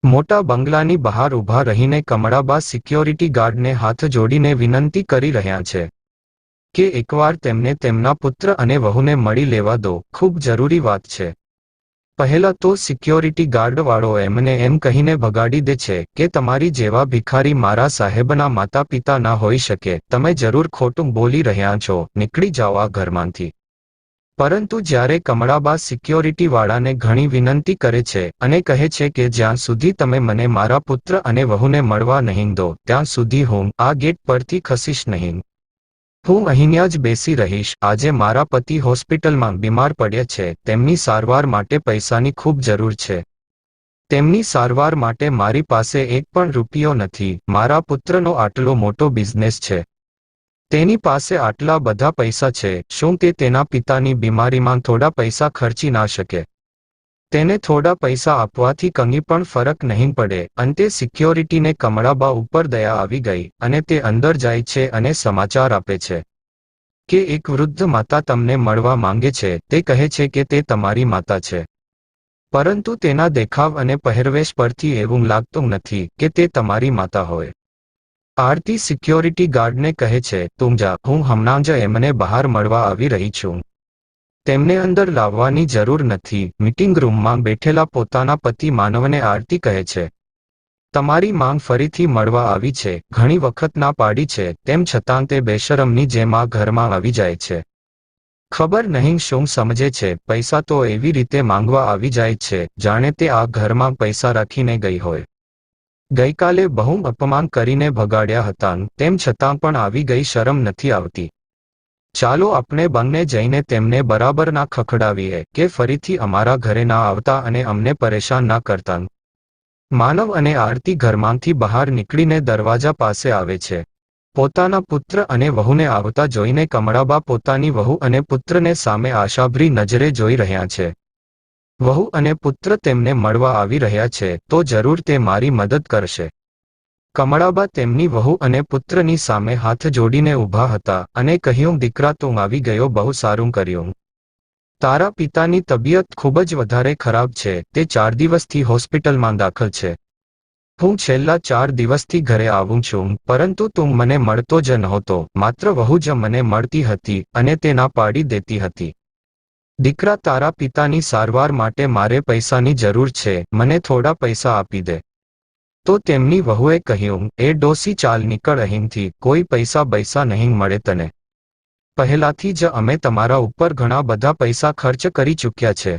મોટા બંગલાની બહાર ઊભા રહીને કમળાબા સિક્યોરિટી ગાર્ડને હાથ જોડીને વિનંતી કરી રહ્યા છે કે એકવાર તેમને તેમના પુત્ર અને વહુને મળી લેવા દો, ખૂબ જરૂરી વાત છે. પહેલા તો સિક્યોરિટી ગાર્ડવાળો એમને એમ કહીને ભગાડી દે છે કે તમારી જેવા ભિખારી મારા સાહેબના માતા પિતા ના હોઈ શકે, તમે જરૂર ખોટું બોલી રહ્યા છો, નીકળી જાઓ આ ઘરમાંથી. પરંતુ જ્યારે કમળાબા સિક્યોરિટીવાળાને ઘણી વિનંતી કરે છે અને કહે છે કે જ્યાં સુધી તમે મને મારા પુત્ર અને વહુને મળવા નહીં દો ત્યાં સુધી હું આ ગેટ પરથી ખસીશ નહીં. હું અહીંયા જ બેસી રહીશ. આજે મારા પતિ હોસ્પિટલમાં બીમાર પડ્યા છે, તેમની સારવાર માટે પૈસાની ખૂબ જરૂર છે. તેમની સારવાર માટે મારી પાસે એક પણ રૂપિયો નથી. મારા પુત્રનો આટલો મોટો બિઝનેસ છે, તેની પાસે આટલા બધા પૈસા છે, શું તે તેના પિતાની બીમારીમાં થોડા પૈસા ખર્ચી ના શકે? તેને થોડા પૈસા આપવાથી કંઈ પણ ફરક નહીં પડે. અંતે સિક્યોરિટીને કમળાબા ઉપર દયા આવી ગઈ અને તે અંદર જાય છે અને સમાચાર આપે છે કે એક વૃદ્ધ માતા તમને મળવા માંગે છે. તે કહે છે કે તે તમારી માતા છે, પરંતુ તેના દેખાવ અને પહેરવેશ પરથી એવું લાગતું નથી કે તે તમારી માતા હોય. આરતી સિક્યોરિટી ગાર્ડને કહે છે, તું જા, હું હમણાં જ એમને બહાર મળવા આવી રહી છું. તેમને અંદર લાવવાની જરૂર નથી. મીટિંગ રૂમમાં બેઠેલા પોતાના પતિ માનવને આરતી કહે છે, તમારી માંગ ફરીથી મળવા આવી છે. ઘણી વખત ના પાડી છે, તેમ છતાં તે બેશરમની જેમ આ ઘરમાં આવી જાય છે. ખબર નહીં શું સમજે છે, પૈસા તો એવી રીતે માંગવા આવી જાય છે જાણે તે આ ઘરમાં પૈસા રાખીને ગઈ હોય. ગઈકાલે બહુ અપમાન કરીને ભગાડ્યા હતા, તેમ છતાં પણ આવી ગઈ, શરમ નથી આવતી. ચાલો આપણે બંને જઈને તેમને બરાબર ના ખખડાવીએ કે ફરીથી અમારા ઘરે ના આવતા અને અમને પરેશાન ના કરતા. માનવ અને આરતી ઘરમાંથી બહાર નીકળીને દરવાજા પાસે આવે છે. પોતાના પુત્ર અને વહુને આવતા જોઈને કમળાબા પોતાની વહુ અને પુત્રને સામે આશાભરી નજરે જોઈ રહ્યા છે. વહુ અને પુત્ર તેમને મળવા આવી રહ્યા છે તો જરૂર તે મારી મદદ કરશે. કમળાબા તેમની વહુ અને પુત્રની સામે હાથ જોડીને ઊભા હતા અને કહ્યું, દીકરા તું આવી ગયો, બહુ સારું કર્યું. તારા પિતાની તબિયત ખૂબ જ વધારે ખરાબ છે, તે 4 દિવસથી હોસ્પિટલમાં દાખલ છે. હું છેલ્લા 4 દિવસથી ઘરે આવું છું, પરંતુ તું મને મળતો જ નહોતો, માત્ર વહુ જ મને મળતી હતી અને તે ના પાડી દેતી હતી. દીકરા, તારા પિતાની સારવાર માટે મારે પૈસાની જરૂર છે, મને થોડા પૈસા આપી દે. તો તેમની વહુએ કહ્યું, એ ડોસી, ચાલ નીકળ અહીંથી, કોઈ પૈસા બૈસા નહીં મળે તને. પહેલાથી જ અમે તમારા ઉપર ઘણા બધા પૈસા ખર્ચ કરી ચૂક્યા છે.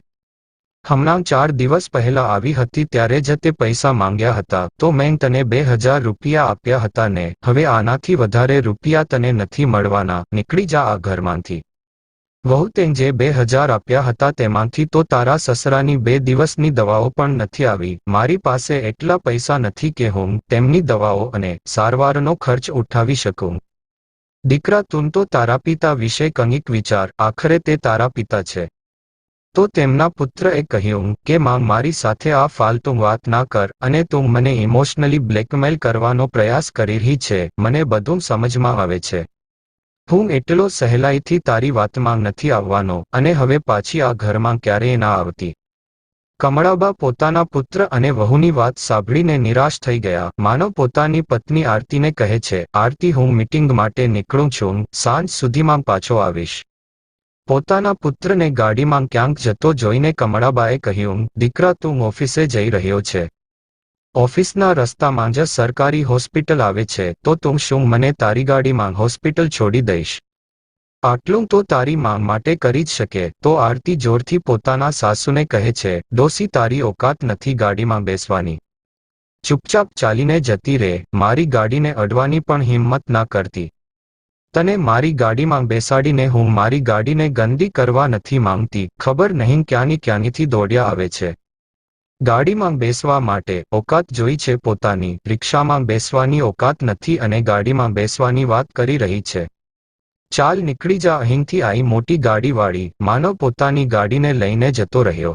હમણાં 4 દિવસ પહેલા આવી હતી ત્યારે જ તે પૈસા માંગ્યા હતા તો મેં તને 2000 રૂપિયા આપ્યા હતા ને હવે આનાથી વધારે રૂપિયા તને નથી મળવાના, નીકળી જા આ ઘરમાંથી. વહુ, તે જે 2000 આપ્યા હતા તેમાંથી તો તારા સસરાની 2 દિવસની દવાઓ પણ નથી આવી. મારી પાસે એટલા પૈસા નથી કે હું તેમની દવાઓ અને સારવારનો ખર્ચ ઉઠાવી શકું. દીકરા, તું તો તારા પિતા વિશે કંઈક વિચાર, આખરે તે તારા પિતા છે. તો તેમના પુત્રએ કહ્યું કે માં, મારી સાથે આ ફાલતુ વાત ના કર અને તું મને ઇમોશનલી બ્લેકમેલ કરવાનો પ્રયાસ કરી રહી છે. મને બધું સમજમાં આવે છે. હું એટલો સહેલાઈથી તારી વાતમાં નથી આવવાનો અને હવે પાછી આ ઘરમાં ક્યારેય ના આવતી. કમળાબા પોતાના પુત્ર અને વહુની વાત સાંભળીને નિરાશ થઈ ગયા. માનવ પોતાની પત્ની આરતીને કહે છે, આરતી, હું મીટિંગ માટે નીકળું છું, સાંજ સુધીમાં પાછો આવીશ. પોતાના પુત્રને ગાડીમાં ક્યાંક જતો જોઈને કમળાબાએ કહ્યું, દીકરા, તું ઓફિસે જઈ રહ્યો છે. ઓફિસના રસ્તામાં જ સરકારી હોસ્પિટલ આવે છે તો તું શું મને તારી ગાડીમાં હોસ્પિટલ છોડી દઈશ? આટલું તો તારી માંગ માટે કરી જ શકે. તો આરતી જોરથી પોતાના સાસુને કહે છે, ડોસી, તારી ઓકાત નથી ગાડીમાં બેસવાની. ચૂપચાપ ચાલીને જતી રહે. મારી ગાડીને અડવાની પણ હિંમત ના કરતી. તને મારી ગાડીમાં બેસાડીને હું મારી ગાડીને ગંદી કરવા નથી માંગતી. ખબર નહીં ક્યાંથી દોડ્યા આવે છે. ગાડીમાં બેસવા માટે ઓકાત જોઈ છે પોતાની, રિક્ષામાં બેસવાની ઓકાત નથી અને ગાડીમાં બેસવાની વાત કરી રહી છે. ચાલ નીકળી જા અહીંથી. આવી મોટી ગાડીવાળી માનવ પોતાની ગાડીને લઈને જતો રહ્યો.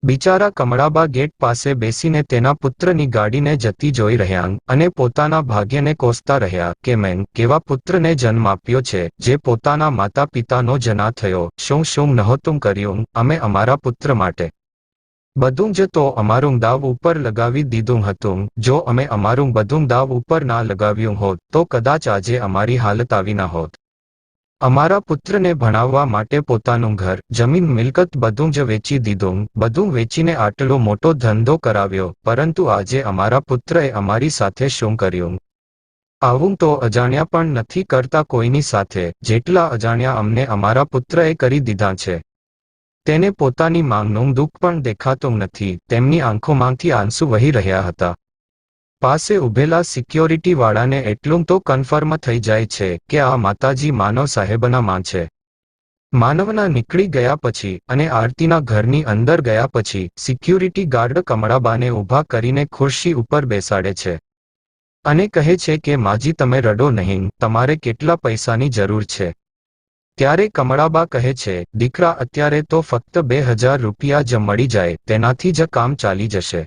બિચારા કમળાબા ગેટ પાસે બેસીને તેના પુત્રની ગાડીને જતી જોઈ રહ્યા અને પોતાના ભાગ્યને કોસતા રહ્યા કે મેં કેવા પુત્રને જન્મ આપ્યો છે જે પોતાના માતા પિતાનો જ ના થયો. શું નહોતું કર્યું અમે અમારા પુત્ર માટે? બધું જ તો અમારું દાવ ઉપર લગાવી દીધું હતું. જો અમે અમારું બધું દાવ ઉપર ના લગાવ્યું હોત તો કદાચ આજે અમારી હાલત આવી ના હોત. અમારા પુત્રને ભણાવવા માટે પોતાનું ઘર, જમીન, મિલકત બધું જ વેચી દીધું. બધું વેચીને આટલો મોટો ધંધો કરાવ્યો, પરંતુ આજે અમારા પુત્રએ અમારી સાથે શું કર્યું? આવું તો અજાણ્યા પણ નથી કરતા કોઈની સાથે, જેટલા અજાણ્યા અમને અમારા પુત્રએ કરી દીધા છે. તેને પોતાની માંગનું દુઃખ પણ દેખાતું નથી. તેમની આંખોમાંથી આંસુ વહી રહ્યા હતા. પાસે ઊભેલા સિક્યોરિટી વાળાને એટલું તો કન્ફર્મ થઈ જાય છે કે આ માતાજી માનવ સાહેબના માં છે. માનવના નીકળી ગયા પછી અને આરતીના ઘરની અંદર ગયા પછી સિક્યુરિટી ગાર્ડ કમળાબાને ઊભા કરીને ખુરશી ઉપર બેસાડે છે અને કહે છે કે માજી તમે રડો નહીં, તમારે કેટલા પૈસાની જરૂર છે? ત્યારે કમળાબા કહે છે, દીકરા અત્યારે તો ફક્ત 2000 રૂપિયા જ મળી જાય તેનાથી જ કામ ચાલી જશે.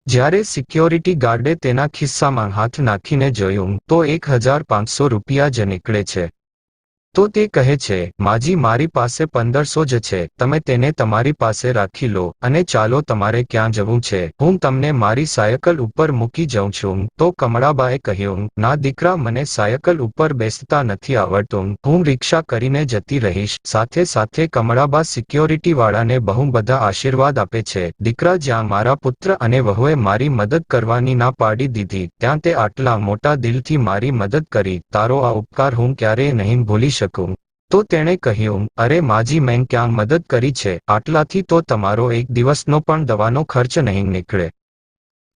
જ્યારે સિક્યોરિટી ગાર્ડે તેના ખિસ્સામાં હાથ નાખીને જોયું તો 1500 રૂપિયા જ નીકળે છે. તો તે કહે છે, માજી મારી પાસે 1500 જ છે, તમે તેને તમારી પાસે રાખી લો અને ચાલો તમારે ક્યાં જવું છે, હું તમને મારી સાયકલ ઉપર મૂકી જાઉં છું. તો કમળાબાએ કહ્યું, ના દીકરા મને સાયકલ ઉપર બેસતા નથી આવડતું, હું રિક્ષા કરીને જતી રહીશ. સાથે સાથે કમળાબા સિક્યોરિટી વાળાને બહુ બધા આશીર્વાદ આપે છે. દીકરા જ્યાં મારા પુત્ર અને વહુએ મારી મદદ કરવાની ના પાડી દીધી ત્યાં તે આટલા મોટા દિલથી મારી મદદ કરી, તારો આ ઉપકાર હું ક્યારેય નહીં ભૂલી શકું. તો તેણે કહ્યું, અરે માજી મેં ક્યાં મદદ કરી છે, આટલાથી તો તમારો એક દિવસનો પણ દવાનો ખર્ચ નહીં નીકળે.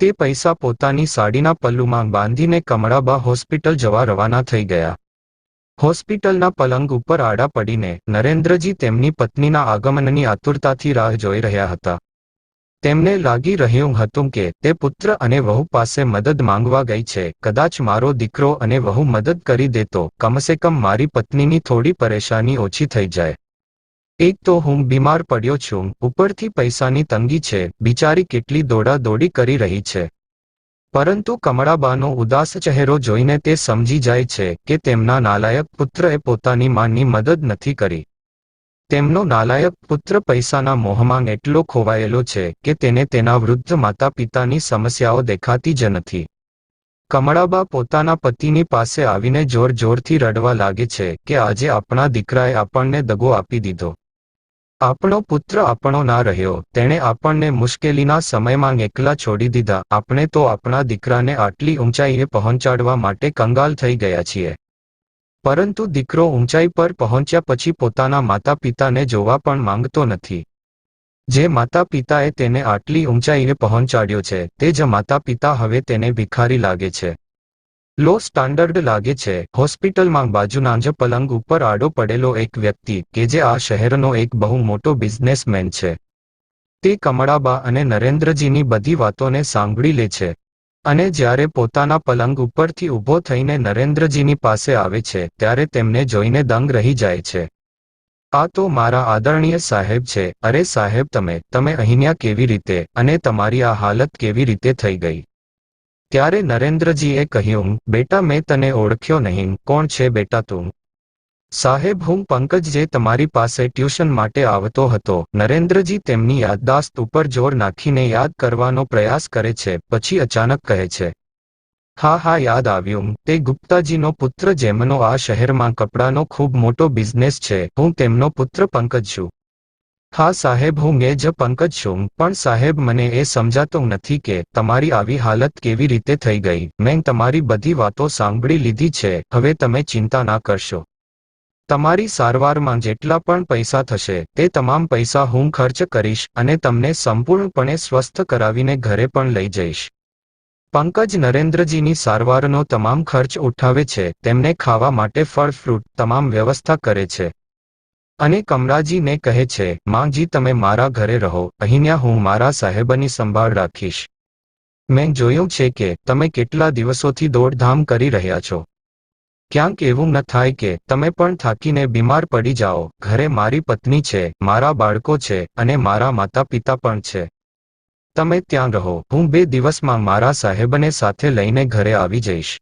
તે પૈસા પોતાની સાડીના પલ્લુમાં બાંધીને કમળાબા હોસ્પિટલ જવા રવાના થઈ ગયા. હોસ્પિટલના પલંગ ઉપર આડા પડીને નરેન્દ્રજી તેમની પત્નીના આગમનની આતુરતાથી રાહ જોઈ રહ્યા હતા. તેમને લાગી રહ્યું હતું કે તે પુત્ર અને વહુ પાસે મદદ માંગવા ગઈ છે. કદાચ મારો દીકરો અને વહુ મદદ કરી દે તો કમસે કમ મારી પત્નીની થોડી પરેશાની ઓછી થઈ જાય. એક તો હું બીમાર પડ્યો છું, ઉપરથી પૈસાની તંગી છે, બિચારી કેટલી દોડાદોડી કરી રહી છે. પરંતુ કમળાબાનો ઉદાસ ચહેરો જોઈને તે સમજી જાય છે કે તેમના નાલાયક પુત્રએ પોતાની માની મદદ નથી કરી. તેમનો નાલાયક પુત્ર પૈસાના મોહમાં એટલો ખોવાયેલો છે કે તેને તેના વૃદ્ધ માતા પિતાની સમસ્યાઓ દેખાતી જ નથી. કમળાબા પોતાના પતિની પાસે આવીને જોર જોરથી રડવા લાગે છે કે આજે આપણા દીકરાએ આપણને દગો આપી દીધો. આપણો પુત્ર આપણો ના રહ્યો, તેણે આપણને મુશ્કેલીના સમયમાં એકલા છોડી દીધા. આપણે તો આપણા દીકરાને આટલી ઊંચાઈએ પહોંચાડવા માટે કંગાલ થઈ ગયા છીએ. પરંતુ દીકરો ઊંચાઈ પર પહોંચ્યા પછી પોતાના માતા પિતાને જોવા પણ માંગતો નથી. જે માતા પિતાએ તેને આટલી ઊંચાઈએ પહોંચાડ્યો છે તે જ માતા પિતા હવે તેને ભિખારી લાગે છે, લો સ્ટાન્ડર્ડ લાગે છે. હોસ્પિટલમાં બાજુના જ પલંગ ઉપર આડો પડેલો એક વ્યક્તિ કે જે આ શહેરનો એક બહુ મોટો બિઝનેસમેન છે, તે કમળાબા અને નરેન્દ્રજીની બધી વાતોને સાંભળી લે છે અને જ્યારે પોતાના પલંગ ઉપરથી ઊભો થઈને નરેન્દ્રજીની પાસે આવે છે ત્યારે તેમને જોઈને દંગ રહી જાય છે. આ તો મારા આદરણીય સાહેબ છે. અરે સાહેબ તમે અહીંયા કેવી રીતે, અને તમારી આ હાલત કેવી રીતે થઈ ગઈ? ત્યારે નરેન્દ્રજીએ કહ્યું, બેટા મેં તને ઓળખ્યો નહીં, કોણ છે બેટા તું? સાહેબ હું પંકજ જે તમારી પાસે ટ્યુશન માટે આવતો હતો. નરેન્દ્રજી તેમની યાદદાસ્ત ઉપર જોર નાખીને યાદ કરવાનો પ્રયાસ કરે છે, પછી અચાનક કહે છે, હા યાદ આવ્યું, તે ગુપ્તાજીનો પુત્ર જેમનો આ શહેરમાં કપડાનો ખૂબ મોટો બિઝનેસ છે, હું તેમનો પુત્ર પંકજ છું. હા સાહેબ હું એ જ પંકજ છું, પણ સાહેબ મને એ સમજાતું નથી કે તમારી આવી હાલત કેવી રીતે થઈ ગઈ. મેં તમારી બધી વાતો સાંભળી લીધી છે, હવે તમે ચિંતા ના કરશો. તમારી સારવારમાં જેટલા પણ પૈસા થશે તે તમામ પૈસા હું ખર્ચ કરીશ અને તમને સંપૂર્ણપણે સ્વસ્થ કરાવીને ઘરે પણ લઈ જઈશ. પંકજ નરેન્દ્રજીની સારવારનો તમામ ખર્ચ ઉઠાવે છે, તેમને ખાવા માટે ફળ ફ્રૂટ તમામ વ્યવસ્થા કરે છે અને કમળાજીને કહે છે, માંજી તમે મારા ઘરે રહો, અહીંયા હું મારા સાહેબની સંભાળ રાખીશ. મેં જોયું છે કે તમે કેટલા દિવસોથી દોડધામ કરી રહ્યા છો. ક્યાંક એવું ન થાય કે તમે પણ થાકીને બીમાર પડી જાઓ. ઘરે મારી પત્ની છે, મારા બાળકો છે અને મારા માતા પિતા પણ છે. તમે ત્યાં રહો, હું 2 દિવસમાં મારા સાહેબને સાથે લઈને ઘરે આવી જઈશ.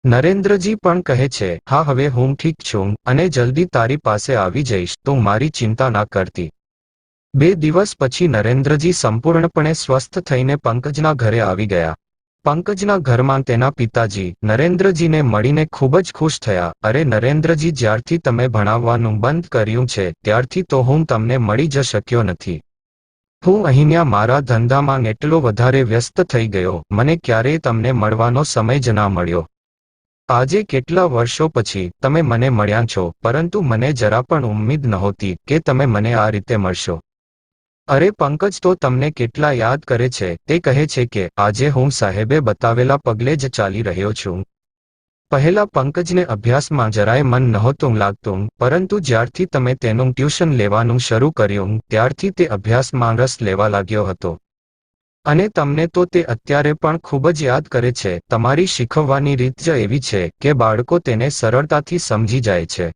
નરેન્દ્રજી પણ કહે છે, હા હવે હું ઠીક છું અને જલ્દી તારી પાસે આવી જઈશ, તું મારી ચિંતા ના કરતી. 2 દિવસ પછી નરેન્દ્રજી સંપૂર્ણપણે સ્વસ્થ થઈને પંકજના ઘરે આવી ગયા. પંકજના ઘરમાં તેના પિતાજી નરેન્દ્રજીને મળીને ખૂબ જ ખુશ થયા. અરે નરેન્દ્રજી, જ્યારથી તમે ભણાવવાનું બંધ કર્યું છે ત્યારથી તો હું તમને મળી જ શક્યો નથી. હું અહીંયા મારા ધંધામાં એટલો વધારે વ્યસ્ત થઈ ગયો, મને ક્યારેય તમને મળવાનો સમય જ ના મળ્યો. આજે કેટલા વર્ષો પછી તમે મને મળ્યા છો, પરંતુ મને જરા પણ ઉમ્મીદ નહોતી કે તમે મને આ રીતે મળશો. અરે પંકજ તો તમને કેટલા યાદ કરે છે. તે કહે છે કે આજે હું સાહેબે બતાવેલા પગલે જ ચાલી રહ્યો છું. પહેલા પંકજને અભ્યાસમાં જરાય મન નહોતું લાગતું, પરંતુ જ્યારથી તમે તેનું ટ્યુશન લેવાનું શરૂ કર્યું ત્યારથી તે અભ્યાસમાં રસ લેવા લાગ્યો હતો. અને તમને તો તે અત્યારે પણ ખૂબ જ યાદ કરે છે. તમારી શીખવવાની રીત જ એવી છે કે બાળકો તેને સરળતાથી સમજી જાય છે.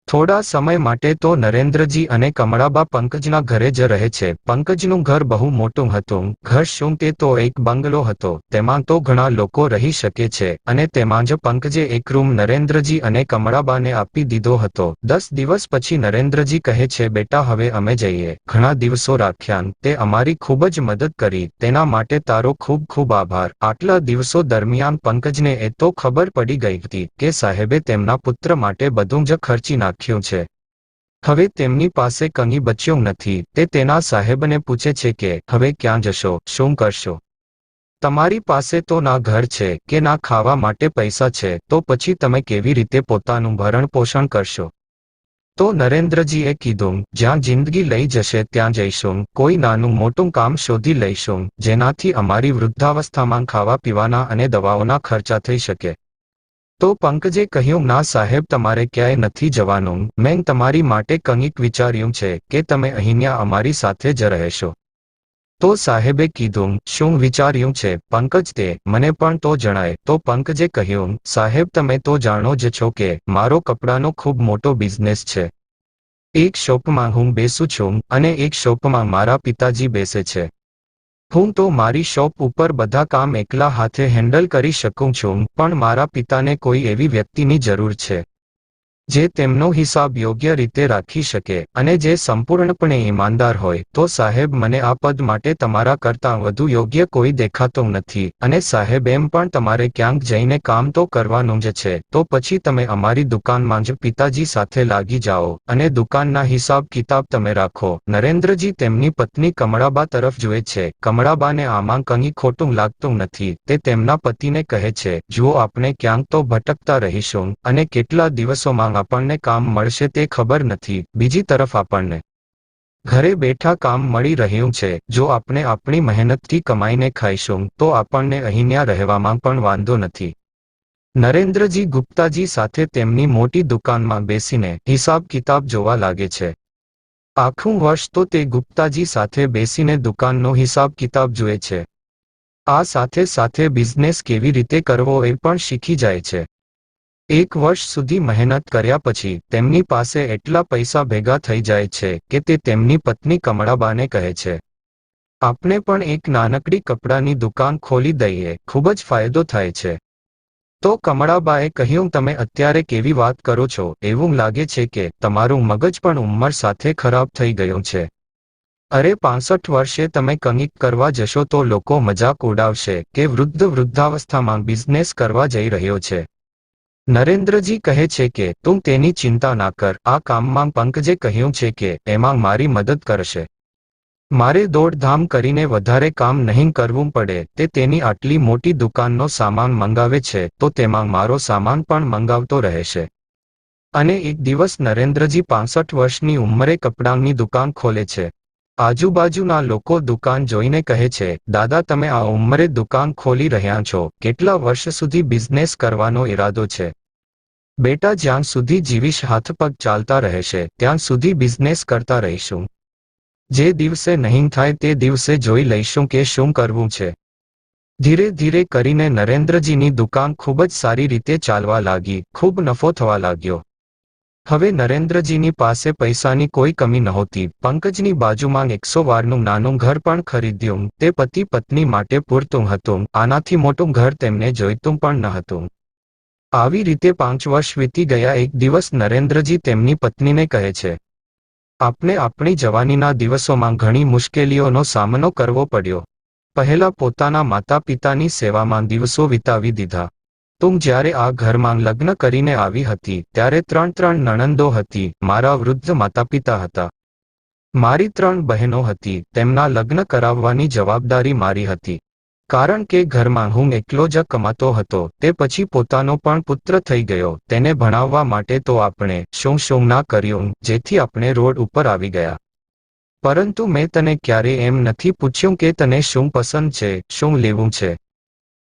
થોડા સમય માટે તો નરેન્દ્રજી અને કમળાબા પંકજના ઘરે જ રહે છે. પંકજનું ઘર બહુ મોટું હતું. ઘર શું, તે તો એક બંગલો હતો. તેમાં તો ઘણા લોકો રહી શકે છે અને તેમાં જ પંકજે એક રૂમ નરેન્દ્રજી અને કમળાબાને આપી દીધો હતો. 10 દિવસ પછી નરેન્દ્રજી કહે છે, બેટા હવે અમે જઈએ. ઘણા દિવસો રાખ્યાન, તે અમારી ખૂબ જ મદદ કરી, તેના માટે તારો ખૂબ ખૂબ આભાર. આટલા દિવસો દરમિયાન પંકજને એ તો ખબર પડી ગઈ હતી કે સાહેબે તેમના પુત્ર માટે બધું જ ખર્ચી નાખ્યું છે. હવે તેમની પાસે કંઈ બચ્યું નથી. તે તેના સાહેબને પૂછે છે કે હવે ક્યાં જશો, શું કરશો? તમારી પાસે તો ના ઘર છે કે ના ખાવા માટે પૈસા છે, તો પછી તમે કેવી રીતે પોતાનું ભરણ પોષણ કરશો? તો નરેન્દ્રજીએ કીધું, જ્યાં જિંદગી લઈ જશે ત્યાં જઈશું. કોઈ નાનું મોટું કામ શોધી લઈશું જેનાથી અમારી વૃદ્ધાવસ્થામાં ખાવા પીવાના અને દવાઓના ખર્ચા થઈ શકે. તો પંકજે કહ્યું, ના સાહેબ, તમારે ક્યાંય નથી જવાનું. મેં તમારી માટે કંઈક વિચાર્યું છે કે તમે અહીંયા અમારી સાથે જ રહેશો. તો સાહેબે કીધું, શું વિચાર્યું છે પંકજ? તે મને પણ તો જણાય. તો પંકજે કહ્યું, સાહેબ તમે તો જાણો જ છો કે મારો કપડાનો ખૂબ મોટો બિઝનેસ છે. એક શોપમાં હું બેસું છું અને એક શોપમાં મારા પિતાજી બેસે છે. હું તો મારી શોપ ઉપર બધા કામ એકલા હાથે હેન્ડલ કરી શકું છું, પણ મારા પિતાને કોઈ એવી વ્યક્તિની જરૂર છે જે તેમનો હિસાબ યોગ્ય રીતે રાખી શકે અને જે સંપૂર્ણપણે ઈમાનદાર હોય. તો સાહેબ, મને આ પદ માટે તમારા કરતાં વધુ યોગ્ય કોઈ દેખાતું નથી. અને સાહેબ, એમ પણ તમારે ક્યાંક જઈને કામ તો કરવાનું જ છે. તો પછી તમે અમારી દુકાનમાં જ પિતાજી સાથે લાગી જાઓ અને દુકાનના હિસાબ કિતાબ તમે રાખો. નરેન્દ્રજી તેમની પત્ની કમળાબા તરફ જુએ છે. કમળાબાને આમાં કંઈ ખોટું લાગતું નથી. તે તેમના પતિને કહે છે, જુઓ, આપણે ક્યાંક તો ભટકતા રહીશું અને કેટલા દિવસોમાં આપણને કામ મળશે તે ખબર નથી. બીજી તરફ આપણને ઘરે બેઠા કામ મળી રહ્યું છે. જો આપણે આપણી મહેનતથી કમાઈને ખાઈશું તો આપણને અહીંયા રહેવામાં પણ વાંધો નથી. નરેન્દ્રજી ગુપ્તાજી સાથે તેમની મોટી દુકાનમાં બેસીને હિસાબ કિતાબ જોવા લાગે છે. આખું વર્ષ તો તે ગુપ્તાજી સાથે બેસીને દુકાનનો હિસાબ કિતાબ જુએ છે. આ સાથે સાથે બિઝનેસ કેવી રીતે કરવો એ પણ શીખી જાય છે. એક વર્ષ સુધી મહેનત કર્યા પછી તેમની પાસે એટલા પૈસા ભેગા થઈ જાય છે કે તે તેમની પત્ની કમળાબાને કહે છે, આપણે પણ એક નાનકડી કપડાની દુકાન ખોલી દઈએ, ખૂબ જ ફાયદો થાય છે. તો કમળાબાએ કહ્યું, તમે અત્યારે કેવી વાત કરો છો? એવું લાગે છે કે તમારું મગજ પણ ઉંમર સાથે ખરાબ થઈ ગયું છે. અરે 65 વર્ષે તમે કંઈક કરવા જશો તો લોકો મજાક ઉડાવશે કે વૃદ્ધાવસ્થામાં બિઝનેસ કરવા જઈ રહ્યો છે. નરેન્દ્રજી કહે છે કે તું તેની ચિંતા ના કર. આ કામમાં પંકજે કહ્યું છે કે એમાં મારી મદદ કરશે. મારે દોડધામ કરીને વધારે કામ નહીં કરવું પડે. તે તેની આટલી મોટી દુકાનનો સામાન મંગાવે છે તો તેમાં મારો સામાન પણ મંગાવતો રહેશે. અને એક દિવસ નરેન્દ્રજી 65 વર્ષની ઉંમરે કપડાંની દુકાન ખોલે છે. આજુબાજુના લોકો દુકાન જોઈને કહે છે, દાદા, તમે આ ઉંમરે દુકાન ખોલી રહ્યા છો, કેટલા વર્ષ સુધી બિઝનેસ કરવાનો ઈરાદો છે? બેટા, જ્યાં સુધી જીવીશ હાથ પગ ચાલતા રહેશે ત્યાં સુધી બિઝનેસ કરતા રહીશું. જે દિવસે નહીં થાય તે દિવસે જોઈ લઈશું કે શું કરવું છે. ધીરે ધીરે કરીને નરેન્દ્રજીની દુકાન ખૂબ જ સારી રીતે ચાલવા લાગી. ખૂબ નફો થવા લાગ્યો. હવે નરેન્દ્રજીની પાસે પૈસાની કોઈ કમી નહોતી. પંકજની બાજુમાં 100 વારનું નાનું ઘર પણ ખરીદ્યું. તે પતિ પત્ની માટે પૂરતું હતું. આનાથી મોટું ઘર તેમને જોઈતું પણ ન હતું. આવી રીતે 5 વર્ષ વીતી ગયા. એક દિવસ નરેન્દ્રજી તેમની પત્નીને કહે છે, આપને આપણી જવાનીના દિવસોમાં ઘણી મુશ્કેલીઓનો સામનો કરવો પડ્યો. પહેલા પોતાના માતા પિતાની સેવામાં દિવસો વિતાવી દીધા. તું જ્યારે આ ઘરમાં લગ્ન કરીને આવી હતી ત્યારે ત્રણ નણંદો હતી. મારા વૃદ્ધ માતા પિતા હતા. મારી 3 બહેનો હતી. તેમના લગ્ન કરાવવાની જવાબદારી મારી હતી. કારણ કે ઘરમાં હું એકલો જ કમાતો હતો. તે પછી પોતાનો પણ પુત્ર થઈ ગયો. તેને ભણાવવા માટે તો આપણે શું ના કર્યું, જેથી આપણે રોડ ઉપર આવી ગયા. પરંતુ મેં તને ક્યારે એમ નથી પૂછ્યું કે તને શું પસંદ છે, શું લેવું છે.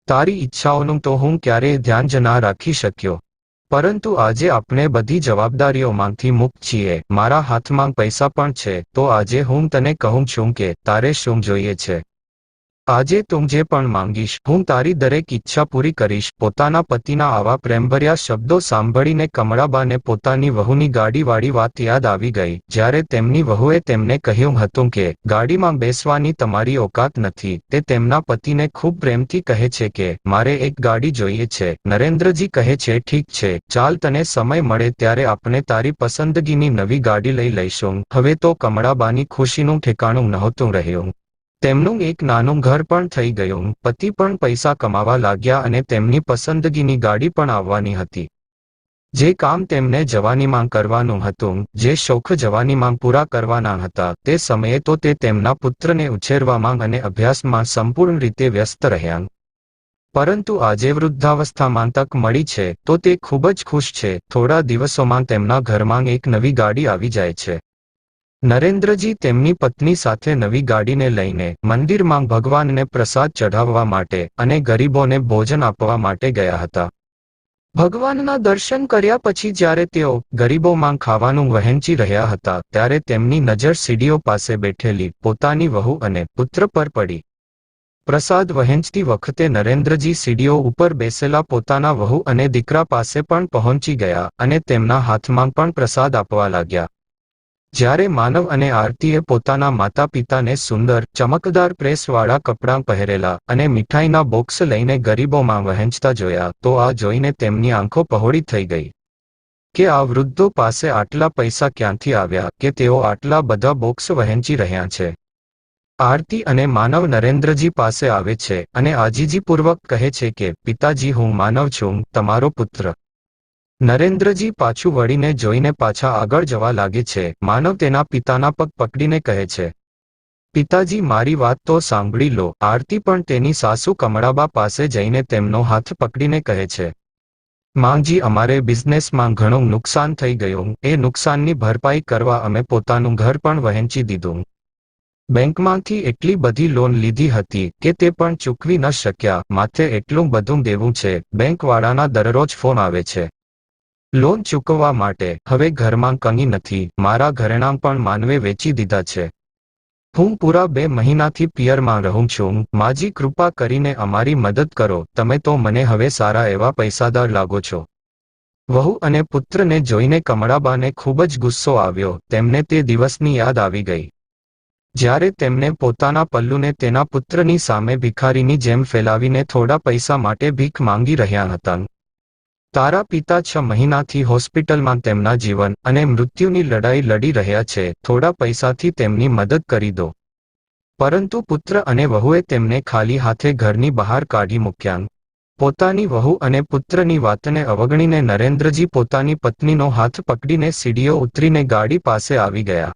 તારી ઈચ્છાઓનું તો હું ક્યારેય ધ્યાન જ ના રાખી શક્યો. પરંતુ આજે આપણે બધી જવાબદારીઓમાંથી મુક્ત છીએ. મારા હાથમાં પૈસા પણ છે. તો આજે હું તને કહું છું કે તારે શું જોઈએ છે. આજે તું જે પણ માંગીશ, હું તારી દરેક ઈચ્છા પૂરી કરીશ. પોતાના પતિના આવા પ્રેમભર્યા શબ્દો સાંભળીને કમળાબાને પોતાની વહુની ગાડીવાળી વાત યાદ આવી ગઈ. જ્યારે તેમની વહુએ તેમને કહ્યું હતું કે ગાડીમાં બેસવાની તમારી ઓકાત નથી. તે તેમના પતિને ખૂબ પ્રેમથી કહે છે કે મારે એક ગાડી જોઈએ છે. નરેન્દ્રજી કહે છે ઠીક છે, ચાલ તને સમય મળે ત્યારે આપણે તારી પસંદગીની નવી ગાડી લઈ લઈશું. હવે તો કમળાબાની ખુશીનું ઠેકાણું નહોતું રહ્યું. તેમનું એક નાનું ઘર પણ થઈ ગયું. પતિ પણ પૈસા કમાવા લાગ્યા અને તેમની પસંદગીની ગાડી પણ આવવાની હતી. જે કામ તેમને જવાનીમાં કરવાનું હતું, જે શોખ જવાનીમાં પૂરા કરવાના હતા, તે સમયે તો તે તેમના પુત્રને ઉછેરવામાં અને અભ્યાસમાં સંપૂર્ણ રીતે વ્યસ્ત રહ્યા. પરંતુ આજે વૃદ્ધાવસ્થામાં તક મળી છે તો તે ખૂબ જ ખુશ છે. થોડા દિવસોમાં તેમના ઘરમાં એક નવી ગાડી આવી જાય છે. નરેન્દ્રજી તેમની પત્ની સાથે નવી ગાડીને લઈને મંદિરમાં ભગવાનને પ્રસાદ ચઢાવવા માટે અને ગરીબોને ભોજન આપવા માટે ગયા હતા. ભગવાનના દર્શન કર્યા પછી જ્યારે તેઓ ગરીબોમાં ખાવાનું વહેંચી રહ્યા હતા ત્યારે તેમની નજર સીડીઓ પાસે બેઠેલી પોતાની વહુ અને પુત્ર પર પડી. પ્રસાદ વહેંચતી વખતે નરેન્દ્રજી સીડીઓ ઉપર બેસેલા પોતાના વહુ અને દીકરા પાસે પણ પહોંચી ગયા અને તેમના હાથમાં પણ પ્રસાદ આપવા લાગ્યા. જ્યારે માનવ અને આરતીએ પોતાના માતા પિતાને સુંદર ચમકદાર પ્રેસવાળા કપડાં પહેરેલા અને મીઠાઈના બોક્સ લઈને ગરીબોમાં વહેંચતા જોયા તો આ જોઈને તેમની આંખો પહોળી થઈ ગઈ કે આ વૃદ્ધો પાસે આટલા પૈસા ક્યાંથી આવ્યા કે તેઓ આટલા બધા બોક્સ વહેંચી રહ્યા છે. આરતી અને માનવ નરેન્દ્રજી પાસે આવે છે અને આજીજીપૂર્વક કહે છે કે પિતાજી, હું માનવ છું, તમારો પુત્ર. નરેન્દ્રજી પાછું વળીને જોઈને પાછા આગળ જવા લાગે છે. માનવ તેના પિતાના પગ પકડીને કહે છે, પિતાજી, મારી વાત તો સાંભળી લો. આરતી પણ તેની સાસુ કમળાબા પાસે જઈને તેમનો હાથ પકડીને કહે છે, માંગજી, અમારે બિઝનેસમાં ઘણું નુકસાન થઈ ગયું. એ નુકસાનની ભરપાઈ કરવા અમે પોતાનું ઘર પણ વહેંચી દીધું. બેંકમાંથી એટલી બધી લોન લીધી હતી કે તે પણ ચૂકવી ન શક્યા. માથે એટલું બધું દેવું છે. બેંકવાળાના દરરોજ ફોન આવે છે લોન ચૂકવવા માટે. હવે ઘરમાં કંઈ નથી. મારા ઘરેણાં પણ માનવે વેચી દીધા છે. હું પૂરા 2 મહિનાથી પિયરમાં રહું છું. માજી, કૃપા કરીને અમારી મદદ કરો. તમે તો મને હવે સારા એવા પૈસાદાર લાગો છો. વહુ અને પુત્રને જોઈને કમળાબાને ખૂબ જ ગુસ્સો આવ્યો. તેમને તે દિવસની યાદ આવી ગઈ જ્યારે તેમને પોતાના પલ્લુને તેના પુત્રની સામે ભિખારીની જેમ ફેલાવીને થોડા પૈસા માટે ભીખ માંગી રહ્યા હતા. તારા પિતા 6 મહિનાથી હોસ્પિટલમાં તેમના જીવન અને મૃત્યુની લડાઈ લડી રહ્યા છે. થોડા પૈસાથી તેમની મદદ કરી દો. પરંતુ પુત્ર અને વહુએ તેમને ખાલી હાથે ઘરની બહાર કાઢી મૂક્યા. પોતાની વહુ અને પુત્રની વાતને અવગણીને નરેન્દ્રજી પોતાની પત્નીનો હાથ પકડીને સીડીઓ ઉતરીને ગાડી પાસે આવી ગયા.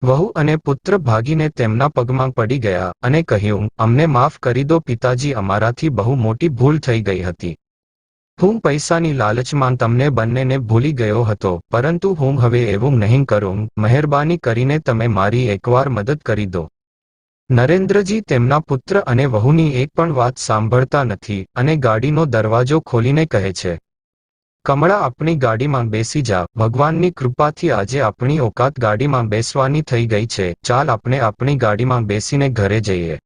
વહુ અને પુત્ર ભાગીને તેમના પગમાં પડી ગયા અને કહ્યું, અમને માફ કરી દો પિતાજી, અમારાથી બહુ મોટી ભૂલ થઈ ગઈ હતી. હું પૈસાની લાલચમાં તમને બંનેને ભૂલી ગયો હતો, પરંતુ હું હવે એવું નહીં કરું. મહેરબાની કરીને તમે મારી એકવાર મદદ કરી દો. નરેન્દ્રજી તેમના પુત્ર અને વહુની એક પણ વાત સાંભળતા નથી અને ગાડીનો દરવાજો ખોલીને કહે છે, કમળા, આપણી ગાડીમાં બેસી જા. ભગવાનની કૃપાથી આજે આપણી ઓકાત ગાડીમાં બેસવાની થઈ ગઈ છે. ચાલ આપણે આપણી ગાડીમાં બેસીને ઘરે જઈએ.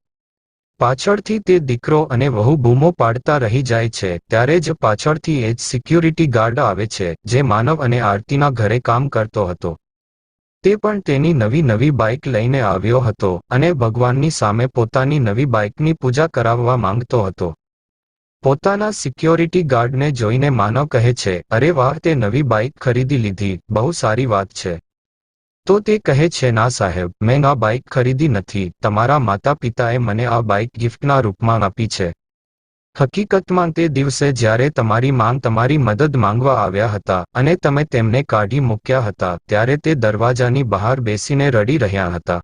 પાછળથી તે દીકરો અને વહુ બૂમો પાડતા રહી જાય છે. ત્યારે જ પાછળથી એ જ સિક્યુરિટી ગાર્ડ આવે છે જે માનવ અને આરતીના ઘરે કામ કરતો હતો. તે પણ તેની નવી બાઇક લઈને આવ્યો હતો અને ભગવાનની સામે પોતાની નવી બાઇકની પૂજા કરાવવા માંગતો હતો. પોતાના સિક્યોરિટી ગાર્ડને જોઈને માનવ કહે છે, અરે વાહ, તે નવી બાઇક ખરીદી લીધી, બહુ સારી વાત છે. તો તે કહે છે, ના સાહેબ, મેં આ બાઇક ખરીદી નથી, તમારા માતા પિતાએ મને આ બાઇક ગિફ્ટના રૂપમાં આપી છે. હકીકતમાં તે દિવસે જ્યારે તમારી માંગ તમારી મદદ માંગવા આવ્યા હતા અને તમે તેમને કાઢી મૂક્યા હતા, ત્યારે તે દરવાજાની બહાર બેસીને રડી રહ્યા હતા.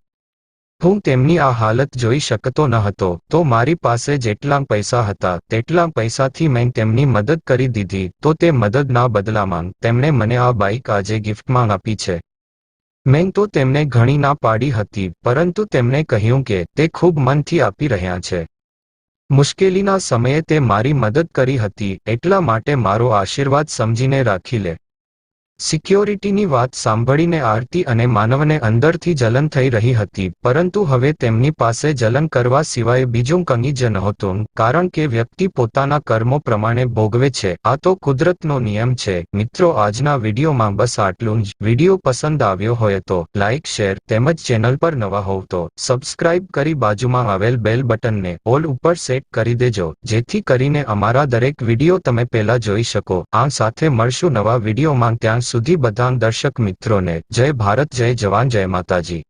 હું તેમની આ હાલત જોઈ શકતો ન હતો, તો મારી પાસે જેટલા પૈસા હતા તેટલા પૈસાથી મેં તેમની મદદ કરી દીધી. તો તે મદદના બદલામાં તેમણે મને આ બાઇક આજે ગિફ્ટમાં આપી છે. મેં તો તેમને ઘણી ના પાડી હતી, પરંતુ તેમણે કહ્યું કે તે ખૂબ મનથી આપી રહ્યા છે. મુશ્કેલીના સમયે તે મારી મદદ કરી હતી, એટલા માટે મારો આશીર્વાદ સમજીને રાખી લે. સિક્યોરિટીની વાત સાંભળીને આરતી અને માનવને અંદરથી જલન થઈ રહી હતી, પરંતુ હવે તેમની પાસે જલન કરવા સિવાય બીજું કંઈ જ નહોતું, કારણ કે વ્યક્તિ પોતાના કર્મો પ્રમાણે ભોગવે છે. આ તો કુદરતનો નિયમ છે. મિત્રો, આજના વિડીયોમાં બસ આટલું જ. વિડીયો પસંદ આવ્યો હોય તો લાઇક, શેર તેમજ ચેનલ પર નવા હોવ તો સબસ્ક્રાઇબ કરી બાજુમાં આવેલ બેલ બટનને ઓલ ઉપર સેટ કરી દેજો, જેથી કરીને અમારા દરેક વિડીયો તમે પહેલા જોઈ શકો. આ સાથે મળશું નવા વિડીયોમાં. ત્યાં સુધી બધા દર્શક મિત્રોને જય ભારત, જય જવાન, જય માતાજી.